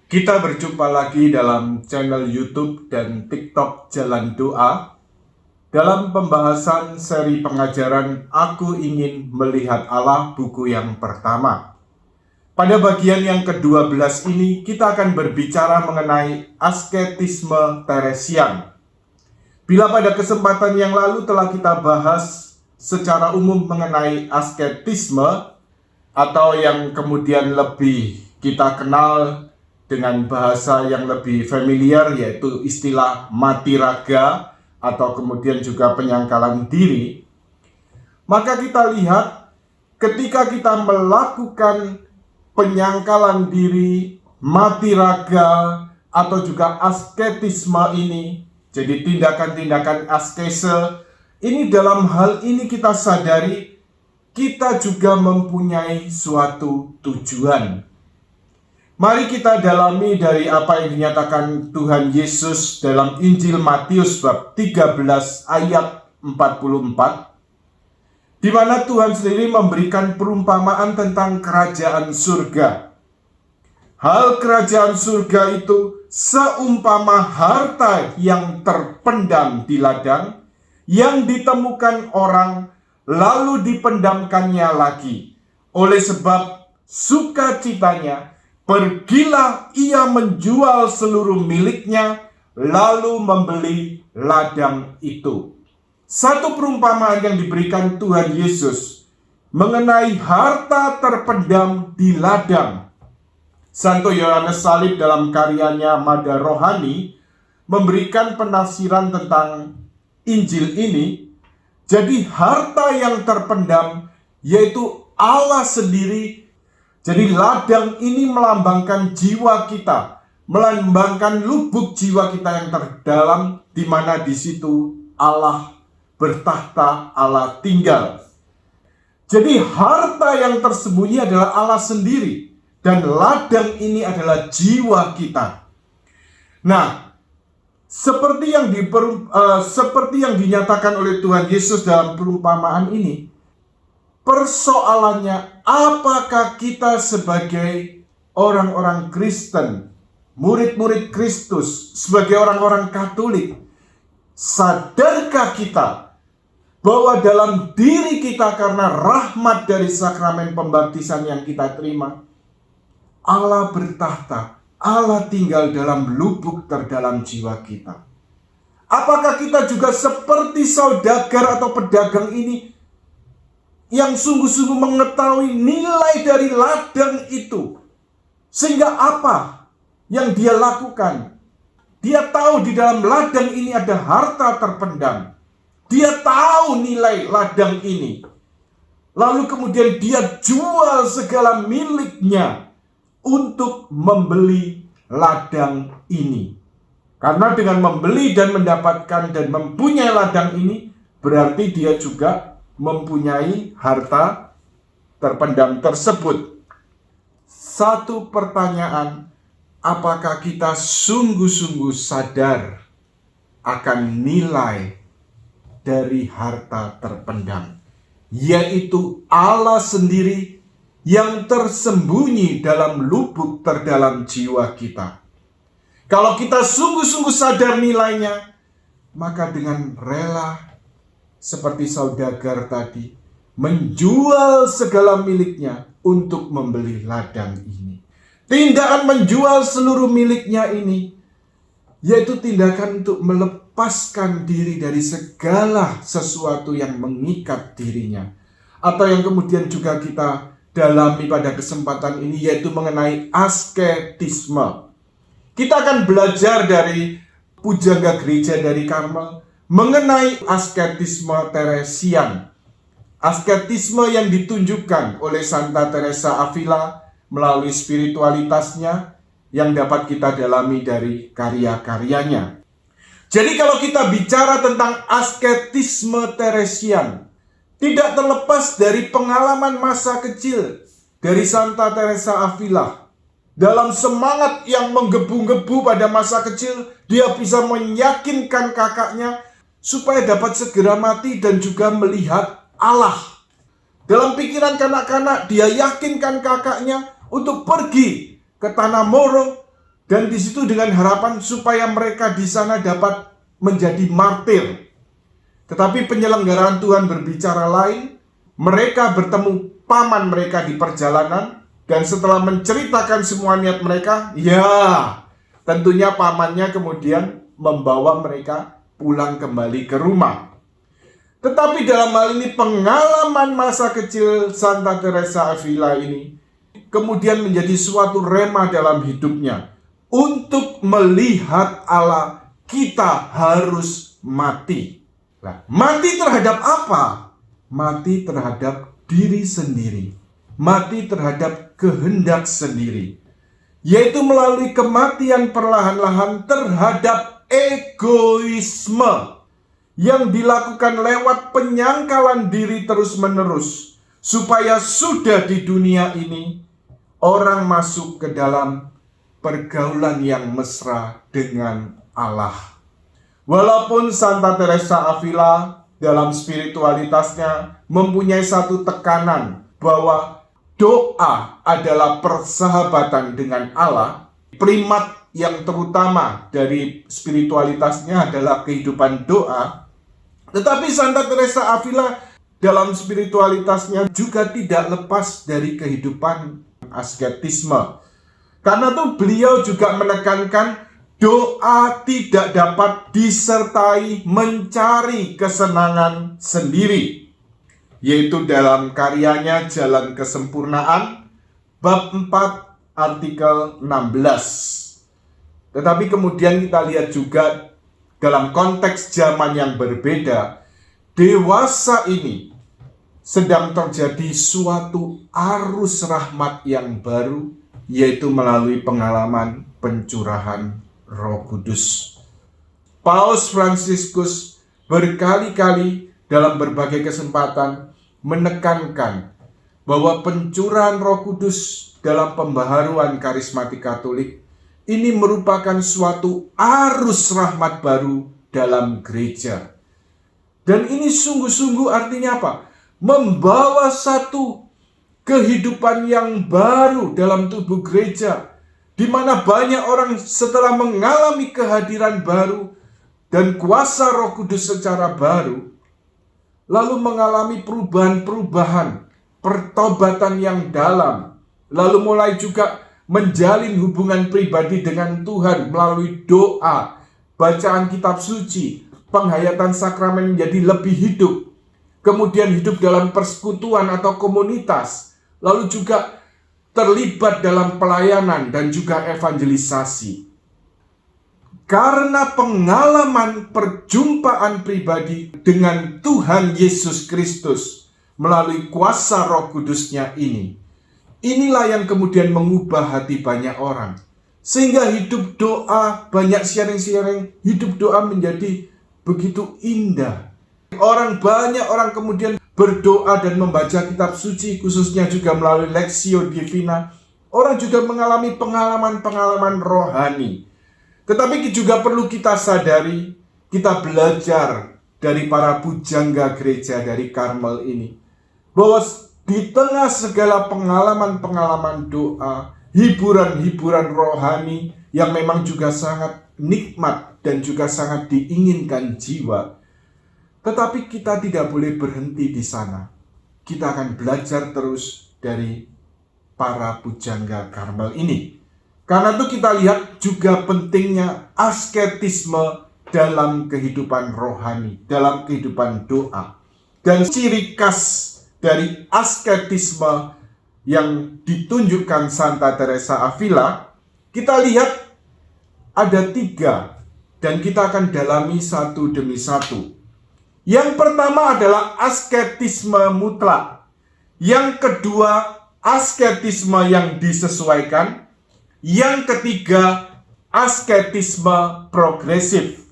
Kita berjumpa lagi dalam channel YouTube dan TikTok Jalan Doa dalam pembahasan seri pengajaran Aku Ingin Melihat Allah buku yang pertama. Pada bagian yang ke-12 ini kita akan berbicara mengenai asketisme Teresian. Bila pada kesempatan yang lalu telah kita bahas secara umum mengenai asketisme atau yang kemudian lebih kita kenal dengan bahasa yang lebih familiar, yaitu istilah mati raga atau kemudian juga penyangkalan diri, maka kita lihat ketika kita melakukan penyangkalan diri, mati raga, atau juga asketisme ini, jadi tindakan-tindakan askese, ini dalam hal ini kita sadari kita juga mempunyai suatu tujuan. Mari kita dalami dari apa yang dinyatakan Tuhan Yesus dalam Injil Matius bab 13 ayat 44, di mana Tuhan sendiri memberikan perumpamaan tentang kerajaan surga. Hal kerajaan surga itu seumpama harta yang terpendam di ladang, yang ditemukan orang lalu dipendamkannya lagi. Oleh sebab sukacitanya, pergilah ia menjual seluruh miliknya, lalu membeli ladang itu. Satu perumpamaan yang diberikan Tuhan Yesus mengenai harta terpendam di ladang. Santo Yohanes Salib dalam karyanya Mada Rohani memberikan penafsiran tentang Injil ini. Jadi harta yang terpendam yaitu Allah sendiri. Jadi ladang ini melambangkan jiwa kita, melambangkan lubuk jiwa kita yang terdalam, di mana di situ Allah bertahta, Allah tinggal. Jadi harta yang tersembunyi adalah Allah sendiri, dan ladang ini adalah jiwa kita. Nah, seperti yang dinyatakan oleh Tuhan Yesus dalam perumpamaan ini, persoalannya, apakah kita sebagai orang-orang Kristen, murid-murid Kristus, sebagai orang-orang Katolik, sadarkah kita bahwa dalam diri kita karena rahmat dari sakramen pembaptisan yang kita terima, Allah bertahta, Allah tinggal dalam lubuk terdalam jiwa kita. Apakah kita juga seperti saudagar atau pedagang ini yang sungguh-sungguh mengetahui nilai dari ladang itu, sehingga apa yang dia lakukan? Dia tahu di dalam ladang ini ada harta terpendam. Dia tahu nilai ladang ini. Lalu kemudian dia jual segala miliknya untuk membeli ladang ini. Karena dengan membeli dan mendapatkan dan mempunyai ladang ini, berarti dia juga mempunyai harta terpendam tersebut. Satu pertanyaan, apakah kita sungguh-sungguh sadar akan nilai dari harta terpendam, yaitu Allah sendiri yang tersembunyi dalam lubuk terdalam jiwa kita? Kalau kita sungguh-sungguh sadar nilainya, maka dengan rela seperti saudagar tadi, menjual segala miliknya untuk membeli ladang ini. Tindakan menjual seluruh miliknya ini, yaitu tindakan untuk melepaskan diri dari segala sesuatu yang mengikat dirinya. Atau yang kemudian juga kita dalami pada kesempatan ini, yaitu mengenai asketisme. Kita akan belajar dari pujangga gereja dari Karmel mengenai asketisme Teresian. Asketisme yang ditunjukkan oleh Santa Teresa Avila melalui spiritualitasnya yang dapat kita dalami dari karya-karyanya. Jadi kalau kita bicara tentang asketisme Teresian, tidak terlepas dari pengalaman masa kecil dari Santa Teresa Avila. Dalam semangat yang menggebu-gebu pada masa kecil, dia bisa meyakinkan kakaknya supaya dapat segera mati dan juga melihat Allah. Dalam pikiran kanak-kanak, dia yakinkan kakaknya untuk pergi ke Tanah Moro Dan di situ dengan harapan supaya mereka di sana dapat menjadi martir. Tetapi penyelenggaraan Tuhan berbicara lain. Mereka bertemu paman mereka di perjalanan, dan setelah menceritakan semua niat mereka, ya tentunya pamannya kemudian membawa mereka pulang kembali ke rumah. Tetapi dalam hal ini pengalaman masa kecil Santa Teresa Avila ini kemudian menjadi suatu rema dalam hidupnya. Untuk melihat Allah, kita harus mati. Nah, mati terhadap apa? Mati terhadap diri sendiri, mati terhadap kehendak sendiri, yaitu melalui kematian perlahan-lahan terhadap egoisme yang dilakukan lewat penyangkalan diri terus-menerus, supaya sudah di dunia ini orang masuk ke dalam pergaulan yang mesra dengan Allah. Walaupun Santa Teresa Avila dalam spiritualitasnya mempunyai satu tekanan bahwa doa adalah persahabatan dengan Allah, primat yang terutama dari spiritualitasnya adalah kehidupan doa. Tetapi Santa Teresa Avila dalam spiritualitasnya juga tidak lepas dari kehidupan asketisme. Karena itu beliau juga menekankan doa tidak dapat disertai mencari kesenangan sendiri, yaitu dalam karyanya Jalan Kesempurnaan, bab 4, artikel 16. Tetapi kemudian kita lihat juga dalam konteks zaman yang berbeda, dewasa ini sedang terjadi suatu arus rahmat yang baru, yaitu melalui pengalaman pencurahan Roh Kudus. Paus Fransiskus berkali-kali dalam berbagai kesempatan menekankan bahwa pencurahan Roh Kudus dalam pembaharuan karismatik Katolik ini merupakan suatu arus rahmat baru dalam gereja. Dan ini sungguh-sungguh artinya apa? Membawa satu kehidupan yang baru dalam tubuh gereja, di mana banyak orang setelah mengalami kehadiran baru dan kuasa Roh Kudus secara baru, lalu mengalami perubahan-perubahan, pertobatan yang dalam, lalu mulai juga menjalin hubungan pribadi dengan Tuhan melalui doa, bacaan kitab suci, penghayatan sakramen menjadi lebih hidup, kemudian hidup dalam persekutuan atau komunitas, lalu juga terlibat dalam pelayanan dan juga evangelisasi. Karena pengalaman perjumpaan pribadi dengan Tuhan Yesus Kristus melalui kuasa Roh Kudusnya ini, inilah yang kemudian mengubah hati banyak orang. Sehingga hidup doa, banyak sharing-sharing, hidup doa menjadi begitu indah. Banyak orang kemudian berdoa dan membaca kitab suci, khususnya juga melalui Lectio Divina. Orang juga mengalami pengalaman-pengalaman rohani. Tetapi juga perlu kita sadari, kita belajar dari para pujangga gereja dari Karmel ini, bahwa di tengah segala pengalaman-pengalaman doa, hiburan-hiburan rohani yang memang juga sangat nikmat dan juga sangat diinginkan jiwa, tetapi kita tidak boleh berhenti di sana. Kita akan belajar terus dari para pujangga Karmel ini. Karena itu kita lihat juga pentingnya asketisme dalam kehidupan rohani, dalam kehidupan doa. Dan ciri khas dari asketisme yang ditunjukkan Santa Teresa Avila, kita lihat ada 3, dan kita akan dalami satu demi satu. Yang pertama adalah asketisme mutlak. Yang kedua, asketisme yang disesuaikan. Yang ketiga, asketisme progresif.